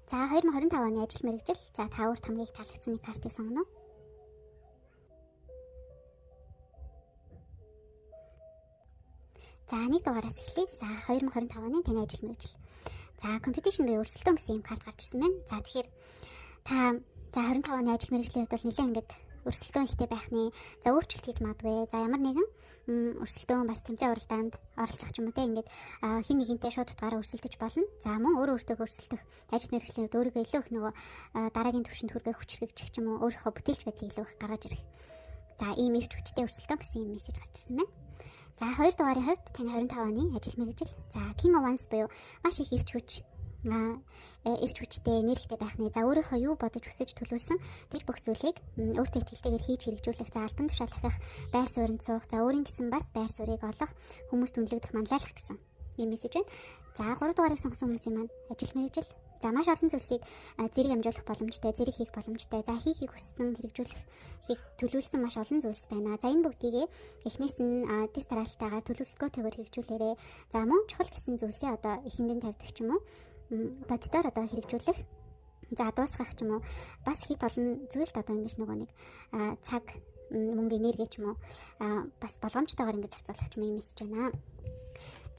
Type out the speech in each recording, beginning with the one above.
За 2025 оны ажил мэргэжил. За та өөрт хамгийн их таалагдсан нэг картыг сонгоно уу? За нэг дугаараас эхлэе. За 2025 оны таны ажил мэргэжил. За competition буюу өрсөлдөөн гэсэн юм карт гарч ирсэн байна. За тэгэхээр та за 25 оны ажил мэргэжлийн хувьд бол нэлээд ингээд өрсөлдөөн ихтэй байхны за өөрчлөлт хийж магадгүй. За ямар нэгэн өрсөлдөөн бас тэмцээн уралдаанд оролцох ч юм уу те ингээд хин нэгэнтэй шууд утгаараа өрсөлдөж болно. За мөн өөрөө өөртөө өрсөлдөх ажил мэргэжлийн хувьд өөрийгөө илүү их нөгөө дараагийн түвшинд хүргэх хүчрхэгжих ч юм уу өөрийнхөө бүтээлч байдлыг илүү их гаргаж ирэх. За ийм ирч хүчтэй өрсөлдөөн гэсэн юм мессеж гарч ирсэн байна. За 2 дугаарын хувьд таны 25 оны ажил мэргэжил. За King of Wands буюу маш их ирч хүч ирч хүчтэй энергитэй байхны за өөрийнхөө юу бодож хүсэж төлөвлөсөн тэр бүх зүйлийг өөртөө ихтэйгээр хийж хэрэгжүүлэх за альбан тушаал ахих байр суурьнд суух за өөрийн гэсэн бас байр суурийг олох хүмүүст үнэлэгдэх манлайлах гэсэн юм мессеж байна. За 3 дугаарыг сонгосон хүмүүсийн маань ажил мэргэжил. За маш олон зүйлсийг зэрэг амжуулах боломжтой, зэрэг хийх боломжтой. За хийхийг хүссэн, хийх төлөвлөсөн маш олон зүйлс байна. За энэ бүгдийг эхнээс нь тест дараалтайгаар төлөвлөгөөтэйгээр хэрэгжүүлээрэй. За мөн чухал гэсэн зүйлсээ одоо эхэндэн тавьдаг ч юм уу боддоор одоо хэрэгжүүлэх. За дуусгах ч юм уу бас хит олон зүйлд одоо ингэж нөгөө нэг цаг мөнгө энерги ч юм уу бас боломжтойгоор ингэж зарцуулах ч юм мессеж байна.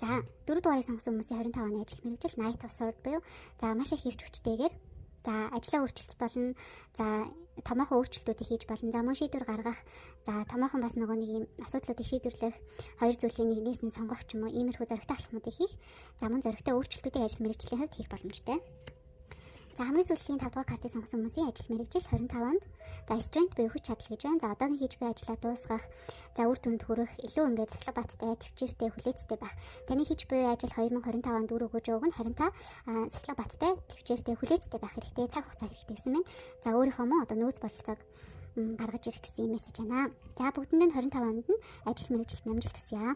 За 4 дугаарыг сонгосон хүмүүсийн 25 оны ажил мэргэжил Knight of Swords буюу за маш их ирч хүчтэйгээр за ажлаа өөрчилж болно. За томоохон өөрчлөлтүүдийг хийж болно. За мөн шийдвэр гаргах. За томоохон бас нөгөө нэг юм асуудлуудыг шийдвэрлэх, хоёр зүйлийн нэгнээс нь сонгох ч юм уу иймэрхүү зоригтой алхмуудыг хийх. За мөн зоригтой өөрчлөлтүүдийг ажил мэргэжлийн хувьд хийх боломжтой. За хамгийн сүүлийн 5 дугаар картыг сонгосон хүмүүсийн ажил мэргэжил 25-нд за strength буюу хүч чадал гэж байна. За одоогийн хийж буй ажлаа дуусгах, за үр дүнд хүрэх, илүү ингээд цахилга баттай, төвчээртэй, хүлээцтэй байх. Таны хийж буй ажил 2025 онд үр өгөөж өгнө. Харин та цахилга баттай, төвчээртэй, хүлээцтэй байх хэрэгтэй, цаг хугацаа хэрэгтэй гэсэн мэн. За өөрийнхөө мөн одоо нөөц бололцоог гаргаж ирэх гэсэн мессеж байна. За бүгдэнд нь 25 онд нь ажил мэргэжилт амжилт хүсье.